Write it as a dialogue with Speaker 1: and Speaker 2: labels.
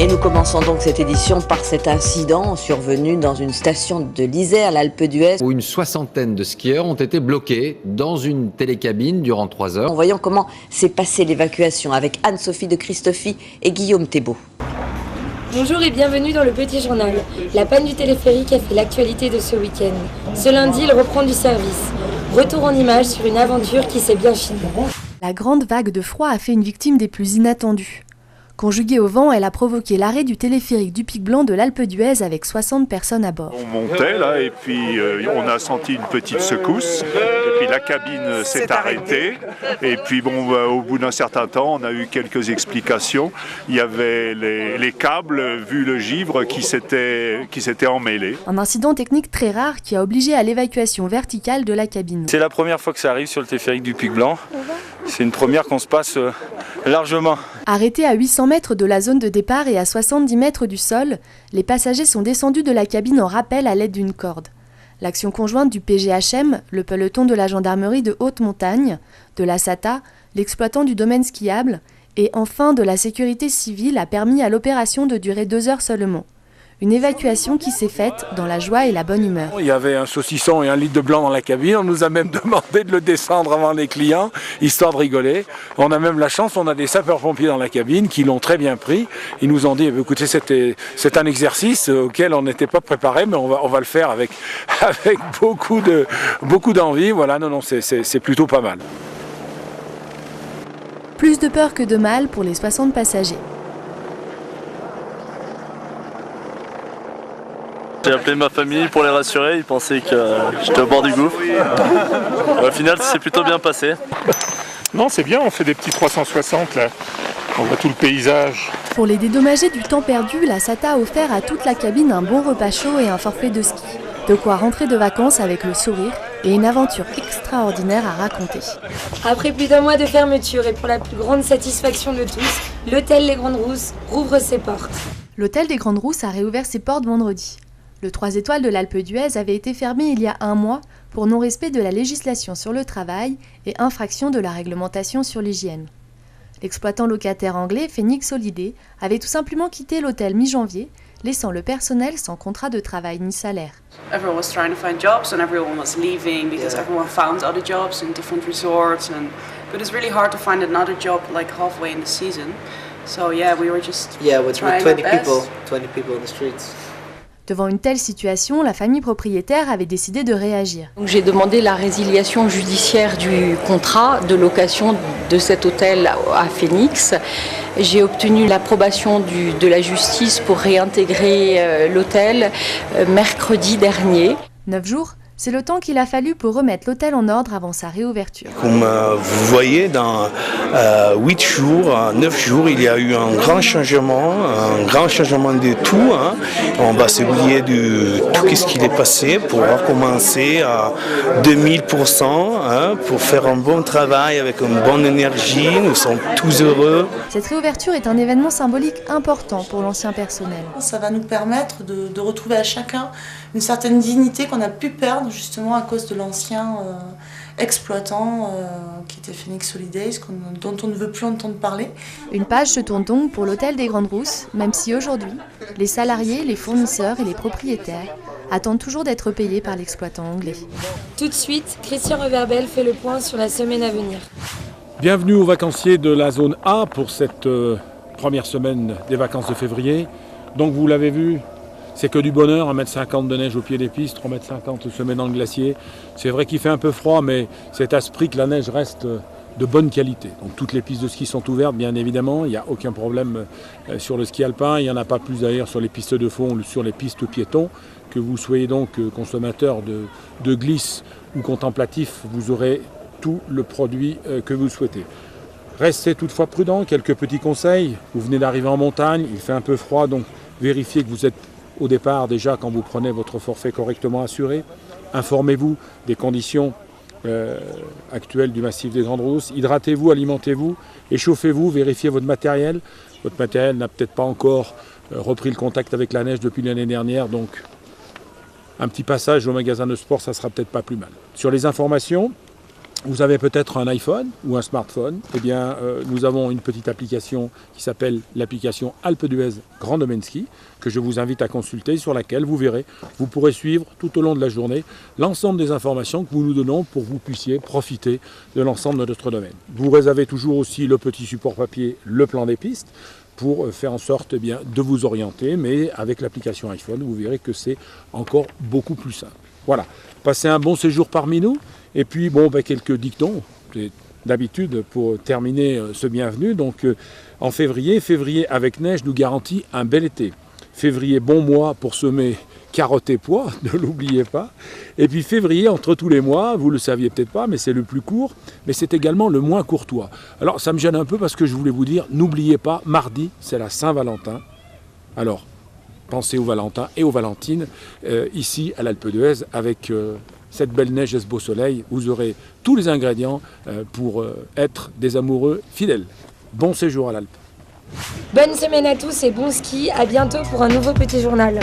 Speaker 1: Et nous commençons donc cette édition par cet incident survenu dans une station de l'Isère, l'Alpe d'Huez,
Speaker 2: où une soixantaine de skieurs ont été bloqués dans une télécabine durant 3 heures.
Speaker 1: En voyant comment s'est passée l'évacuation avec Anne-Sophie de Christophy et Guillaume Thébault.
Speaker 3: Bonjour et bienvenue dans le Petit Journal. La panne du téléphérique a fait l'actualité de ce week-end. Ce lundi, il reprend du service. Retour en images sur une aventure qui s'est bien finie.
Speaker 4: La grande vague de froid a fait une victime des plus inattendues. Conjuguée au vent, elle a provoqué l'arrêt du téléphérique du Pic Blanc de l'Alpe d'Huez avec 60 personnes à bord.
Speaker 5: On montait là et puis on a senti une petite secousse et puis la cabine s'est arrêtée et puis au bout d'un certain temps on a eu quelques explications. Il y avait les câbles, vu le givre, qui s'étaient emmêlés.
Speaker 4: Un incident technique très rare qui a obligé à l'évacuation verticale de la cabine.
Speaker 6: C'est la première fois que ça arrive sur le téléphérique du Pic Blanc. C'est une première qu'on se passe largement.
Speaker 4: Arrêtés à 800 mètres de la zone de départ et à 70 mètres du sol, les passagers sont descendus de la cabine en rappel à l'aide d'une corde. L'action conjointe du PGHM, le peloton de la gendarmerie de haute montagne, de la SATA, l'exploitant du domaine skiable et enfin de la sécurité civile a permis à l'opération de durer 2 heures seulement. Une évacuation qui s'est faite dans la joie et la bonne humeur.
Speaker 7: Il y avait un saucisson et 1 litre de blanc dans la cabine. On nous a même demandé de le descendre avant les clients, histoire de rigoler. On a même la chance, on a des sapeurs-pompiers dans la cabine qui l'ont très bien pris. Ils nous ont dit, écoutez, c'est un exercice auquel on n'était pas préparé, mais on va le faire avec beaucoup d'envie. Voilà, non, c'est plutôt pas mal.
Speaker 4: Plus de peur que de mal pour les 60 passagers.
Speaker 8: J'ai appelé ma famille pour les rassurer, ils pensaient que j'étais au bord du gouffre. Au final, c'est plutôt bien passé.
Speaker 5: Non, c'est bien, on fait des petits 360 là. On voit tout le paysage.
Speaker 4: Pour les dédommager du temps perdu, la SATA a offert à toute la cabine un bon repas chaud et un forfait de ski. De quoi rentrer de vacances avec le sourire et une aventure extraordinaire à raconter.
Speaker 3: Après plus d'1 mois de fermeture et pour la plus grande satisfaction de tous, l'hôtel Les Grandes Rousses rouvre ses portes.
Speaker 4: L'hôtel des Grandes Rousses a réouvert ses portes vendredi. Le 3 étoiles de l'Alpe d'Huez avait été fermé il y a 1 mois pour non-respect de la législation sur le travail et infraction de la réglementation sur l'hygiène. L'exploitant locataire anglais Phoenix Holiday avait tout simplement quitté l'hôtel mi-janvier, laissant le personnel sans contrat de travail ni salaire.
Speaker 9: Everyone was trying to find jobs and everyone was leaving because everyone found other jobs in different resorts but it's really hard to find another job like halfway in the season. So yeah, we were just
Speaker 10: with
Speaker 9: trying
Speaker 10: 20
Speaker 9: our best.
Speaker 10: people in the streets.
Speaker 4: Devant une telle situation, la famille propriétaire avait décidé de réagir.
Speaker 11: Donc j'ai demandé la résiliation judiciaire du contrat de location de cet hôtel à Phoenix. J'ai obtenu l'approbation de la justice pour réintégrer l'hôtel mercredi dernier.
Speaker 4: 9 jours, c'est le temps qu'il a fallu pour remettre l'hôtel en ordre avant sa réouverture.
Speaker 12: Comme vous voyez, dans 8 jours, 9 jours, il y a eu un grand changement de tout. On va s'oublier de tout ce qui est passé pour recommencer à 2000%, pour faire un bon travail avec une bonne énergie. Nous sommes tous heureux.
Speaker 4: Cette réouverture est un événement symbolique important pour l'ancien personnel.
Speaker 13: Ça va nous permettre de retrouver à chacun une certaine dignité qu'on a pu perdre justement à cause de l'ancien exploitant qui était Phoenix Holidays, dont on ne veut plus entendre parler.
Speaker 4: Une page se tourne donc pour l'hôtel des Grandes Rousses, même si aujourd'hui, les salariés, les fournisseurs et les propriétaires attendent toujours d'être payés par l'exploitant anglais.
Speaker 3: Tout de suite, Christian Reverbel fait le point sur la semaine à venir.
Speaker 7: Bienvenue aux vacanciers de la zone A pour cette première semaine des vacances de février. Donc vous l'avez vu, c'est que du bonheur, 1,50 m de neige au pied des pistes, 3,50 m le sommet dans le glacier. C'est vrai qu'il fait un peu froid, mais c'est à ce prix que la neige reste de bonne qualité. Donc toutes les pistes de ski sont ouvertes, bien évidemment, il n'y a aucun problème sur le ski alpin. Il n'y en a pas plus d'ailleurs sur les pistes de fond ou sur les pistes piétons. Que vous soyez donc consommateur de glisse ou contemplatif, vous aurez tout le produit que vous souhaitez. Restez toutefois prudent, quelques petits conseils. Vous venez d'arriver en montagne, il fait un peu froid, donc vérifiez que vous êtes au départ déjà quand vous prenez votre forfait correctement assuré. Informez-vous des conditions actuelles du massif des Grandes Rousses. Hydratez-vous, alimentez-vous, échauffez-vous, vérifiez votre matériel. Votre matériel n'a peut-être pas encore repris le contact avec la neige depuis l'année dernière, donc un petit passage au magasin de sport, ça sera peut-être pas plus mal. Sur les informations, Vous avez peut-être un iPhone ou un smartphone. Eh bien, nous avons une petite application qui s'appelle l'application Alpe d'Huez Grand Domaine Ski, que je vous invite à consulter, sur laquelle vous verrez, vous pourrez suivre tout au long de la journée l'ensemble des informations que nous nous donnons pour que vous puissiez profiter de l'ensemble de notre domaine. Vous réservez toujours aussi le petit support papier, le plan des pistes, pour faire en sorte de vous orienter, mais avec l'application iPhone, vous verrez que c'est encore beaucoup plus simple. Voilà, passez un bon séjour parmi nous. Et puis, quelques dictons, d'habitude, pour terminer ce bienvenu. Donc, en février avec neige nous garantit un bel été. Février, bon mois pour semer carottes et pois, ne l'oubliez pas. Et puis février, entre tous les mois, vous ne le saviez peut-être pas, mais c'est le plus court, mais c'est également le moins courtois. Alors, ça me gêne un peu parce que je voulais vous dire, n'oubliez pas, mardi, c'est la Saint-Valentin. Alors, pensez aux Valentins et aux Valentines, ici à l'Alpe d'Huez, avec cette belle neige et ce beau soleil, vous aurez tous les ingrédients pour être des amoureux fidèles. Bon séjour à l'Alpe.
Speaker 3: Bonne semaine à tous et bon ski, à bientôt pour un nouveau petit journal.